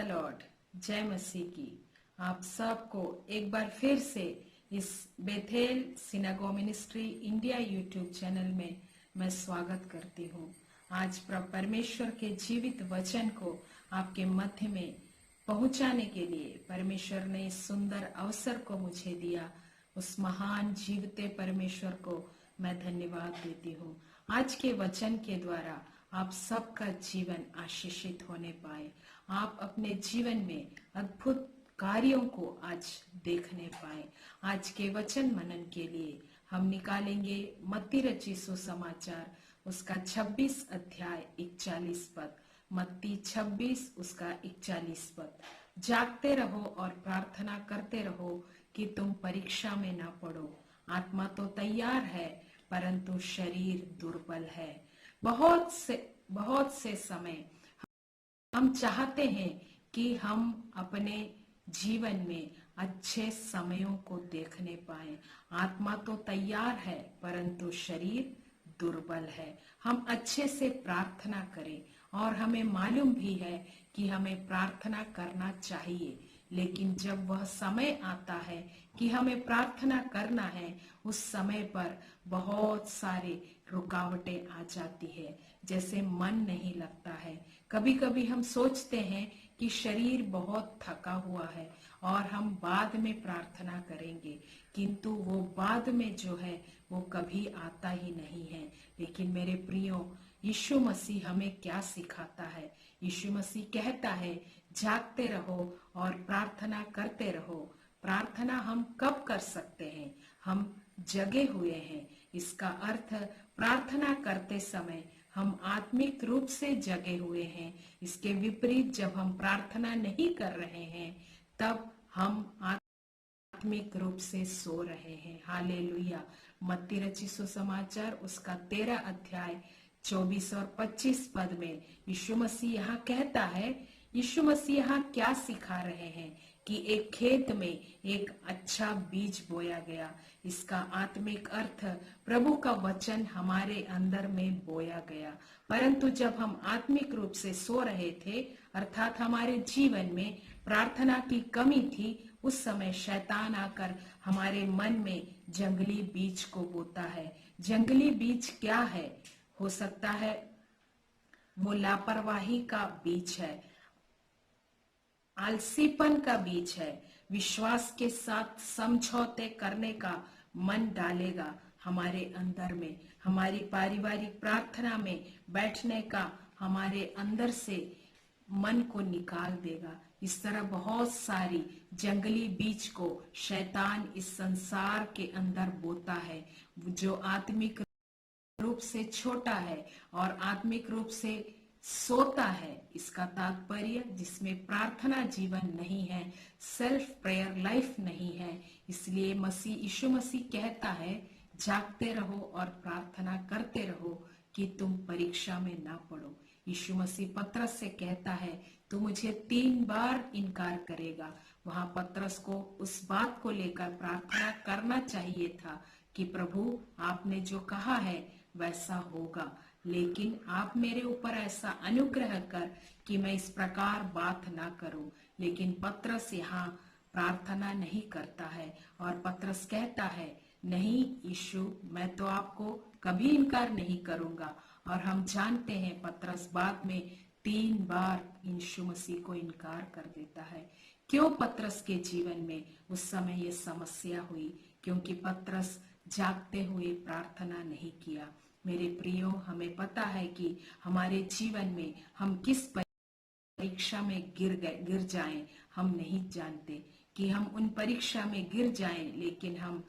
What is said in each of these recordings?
Lord, जय मसीह की। आप सबको एक बार फिर से इस Bethel synagogue ministry India YouTube channel में मैं स्वागत करती हूँ। आज परमेश्वर के जीवित वचन को आपके मध्य में पहुंचाने के लिए परमेश्वर ने इस सुंदर अवसर को मुझे दिया। उस महान जीवते परमेश्वर को मैं धन्यवाद देती हूँ। आज के वचन के द्वारा आप सबका जीवन आशीषित होने पाए, आप अपने जीवन में अद्भुत कार्यों को आज देखने पाए। आज के वचन मनन के लिए हम निकालेंगे मत्ती रचित सुसमाचार उसका 26 अध्याय 41 पद। मत्ती 26 उसका 41 पद। जागते रहो और प्रार्थना करते रहो कि तुम परीक्षा में ना पड़ो। आत्मा तो तैयार है परंतु शरीर दुर्बल है। बहुत से समय हम चाहते हैं कि हम अपने जीवन में अच्छे समयों को देखने पाए। आत्मा तो तैयार है परंतु शरीर दुर्बल है। हम अच्छे से प्रार्थना करें और हमें मालूम भी है कि हमें प्रार्थना करना चाहिए, लेकिन जब वह समय आता है कि हमें प्रार्थना करना है, उस समय पर बहुत सारे रुकावटें आ जाती है। जैसे मन नहीं लगता है। कभी कभी हम सोचते हैं कि शरीर बहुत थका हुआ है और हम बाद में प्रार्थना करेंगे, किंतु वो बाद में जो है वो कभी आता ही नहीं है। लेकिन मेरे प्रियो, यीशु मसीह हमें क्या सिखाता है? यीशु मसीह कहता है जागते रहो और प्रार्थना करते रहो। प्रार्थना हम कब कर सकते हैं? हम जगे हुए हैं। इसका अर्थ प्रार्थना करते समय हम आत्मिक रूप से जगे हुए हैं। इसके विपरीत जब हम प्रार्थना नहीं कर रहे हैं तब हम आत्मिक रूप से सो रहे हैं। हालेलुया। मत्ती रचित सुसमाचार उसका 13 अध्याय 24 और 25 पद में यीशु मसीह यहाँ कहता है, यीशु मसीह यहाँ क्या सिखा रहे हैं कि एक खेत में एक अच्छा बीज बोया गया। इसका आत्मिक अर्थ प्रभु का वचन हमारे अंदर में बोया गया। परंतु जब हम आत्मिक रूप से सो रहे थे, अर्थात हमारे जीवन में प्रार्थना की कमी थी, उस समय शैतान आकर हमारे मन में जंगली बीज को बोता है। जंगली बीज क्या है? हो सकता है वो लापरवाही का बीज है, आलसीपन का बीज है, विश्वास के साथ समझौते करने का मन डालेगा हमारे अंदर में, हमारी पारिवारिक प्रार्थना में बैठने का हमारे अंदर से मन को निकाल देगा। इस तरह बहुत सारी जंगली बीज को शैतान इस संसार के अंदर बोता है। जो आत्मिक रूप से छोटा है और आत्मिक रूप से सोता है, इसका तात्पर्य जिसमें प्रार्थना जीवन नहीं है, सेल्फ प्रेयर लाइफ नहीं है। इसलिए यीशु मसीह कहता है जागते रहो और प्रार्थना करते रहो कि तुम परीक्षा में ना पड़ो। यीशु मसीह पतरस से कहता है तू मुझे 3 बार इनकार करेगा। वहां पतरस को उस बात को लेकर प्रार्थना करना चाहिए था कि प्रभु आपने जो कहा है वैसा होगा, लेकिन आप मेरे ऊपर ऐसा अनुग्रह कर कि मैं इस प्रकार बात ना करूं। लेकिन पतरस यहाँ प्रार्थना नहीं करता है और पतरस कहता है नहीं यीशु, मैं तो आपको कभी इनकार नहीं करूंगा। और हम जानते हैं पतरस बाद में 3 बार यीशु मसीह को इनकार कर देता है। क्यों पतरस के जीवन में उस समय ये समस्या हुई? क्योंकि पतरस जागते हुए प्रार्थना नहीं किया। मेरे प्रियो, हमें पता है कि हमारे जीवन में हम किस परीक्षा में गिर जाएं हम नहीं जानते कि हम उन परीक्षा में गिर जाएं, लेकिन हम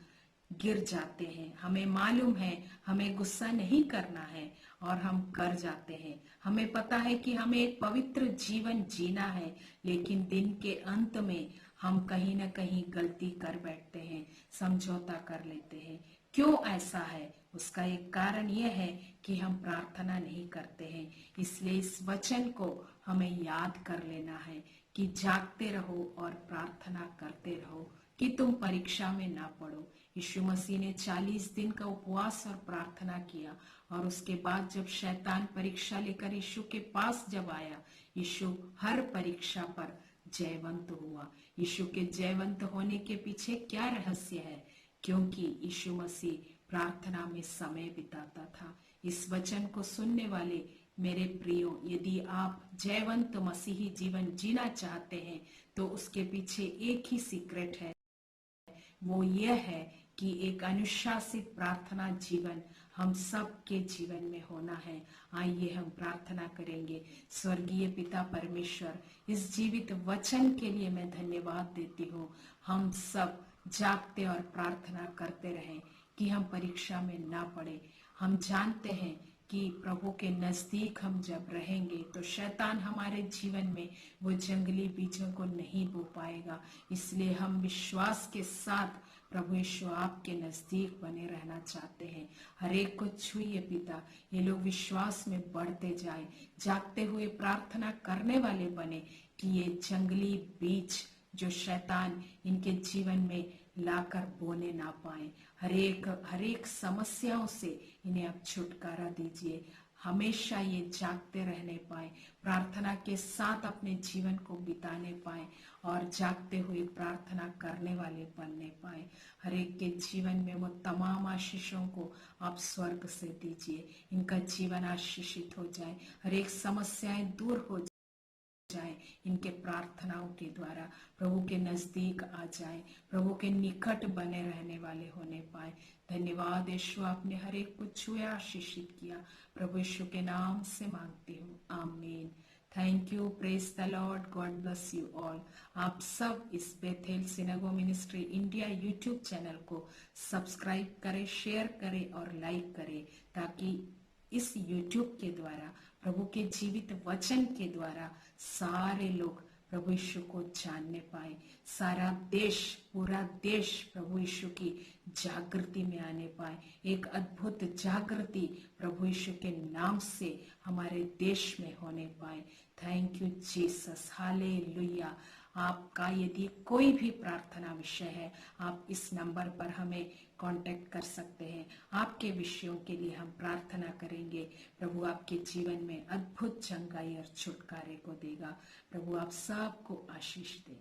गिर जाते हैं। हमें मालूम है हमें गुस्सा नहीं करना है और हम कर जाते हैं। हमें पता है कि हमें एक पवित्र जीवन जीना है, लेकिन दिन के अंत में हम कहीं ना कहीं गलती कर बैठते हैं, समझौता कर लेते हैं। क्यों ऐसा है? उसका एक कारण यह है कि हम प्रार्थना नहीं करते हैं। इसलिए इस वचन को हमें याद कर लेना है कि जागते रहो और प्रार्थना करते रहो कि तुम परीक्षा में ना पड़ो। यीशु मसीह ने 40 दिन का उपवास और प्रार्थना किया और उसके बाद जब शैतान परीक्षा लेकर यीशु के पास जब आया, यीशु हर परीक्षा पर जयवंत हुआ। यीशु के जयवंत होने के पीछे क्या रहस्य है? क्योंकि यीशु मसीह प्रार्थना में समय बिताता था। इस वचन को सुनने वाले मेरे प्रियो, यदि आप जयवंत मसीही जीवन जीना चाहते हैं तो उसके पीछे एक ही सीक्रेट है, वो यह है कि एक अनुशासित प्रार्थना जीवन हम सब के जीवन में होना है। आइए हम प्रार्थना करेंगे। स्वर्गीय पिता परमेश्वर, इस जीवित वचन के लिए मैं धन्यवाद देती हूँ। हम सब जागते और प्रार्थना करते रहें कि हम परीक्षा में ना पड़े। हम जानते हैं कि प्रभु के नजदीक हम जब रहेंगे तो शैतान हमारे जीवन में वो जंगली बीजों को नहीं बो पाएगा। इसलिए हम विश्वास के साथ प्रभु यीशु आपके नजदीक बने रहना चाहते हैं। हर एक को छूइए पिता, ये लोग विश्वास में बढ़ते जाए, जागते हुए प्रार्थना करने वाले बने कि ये जंगली बीज जो शैतान इनके जीवन में लाकर बोने ना पाए। हर एक समस्याओं से इन्हें आप छुटकारा दीजिए। हमेशा ये जागते रहने पाए, प्रार्थना के साथ अपने जीवन को बिताने पाए और जागते हुए प्रार्थना करने वाले बनने पाए। हर एक के जीवन में वो तमाम आशीषों को आप स्वर्ग से दीजिए। इनका जीवन आशीषित हो जाए, हर एक समस्याएं दूर हो जाए, इनके प्रार्थनाओं के द्वारा प्रभु के नजदीक आ जाए, प्रभु के निकट बने रहने वाले होने पाए। धन्यवाद यीशु, आपने हर एक को छुए आशीषित किया। प्रभु यीशु के नाम से मांगती हूँ, आमीन। Thank you, praise the lord, god bless you all. आप सब इस Bethel synagogue ministry India YouTube channel को सब्सक्राइब करें, शेयर करें और लाइक करें, ताकि इस YouTube के द्वारा, प्रभु के जीवित वचन के द्वारा सारे लोग प्रभु यीशु को जानने पाए। सारा देश, पूरा देश प्रभु यीशु की जागृति में आने पाए। एक अद्भुत जागृति प्रभु यीशु के नाम से हमारे देश में होने पाए। Thank you Jesus, hallelujah. आपका यदि कोई भी प्रार्थना विषय है, आप इस नंबर पर हमें कांटेक्ट कर सकते हैं। आपके विषयों के लिए हम प्रार्थना करेंगे। प्रभु आपके जीवन में अद्भुत चंगाई और छुटकारे को देगा। प्रभु आप सबको आशीष दे।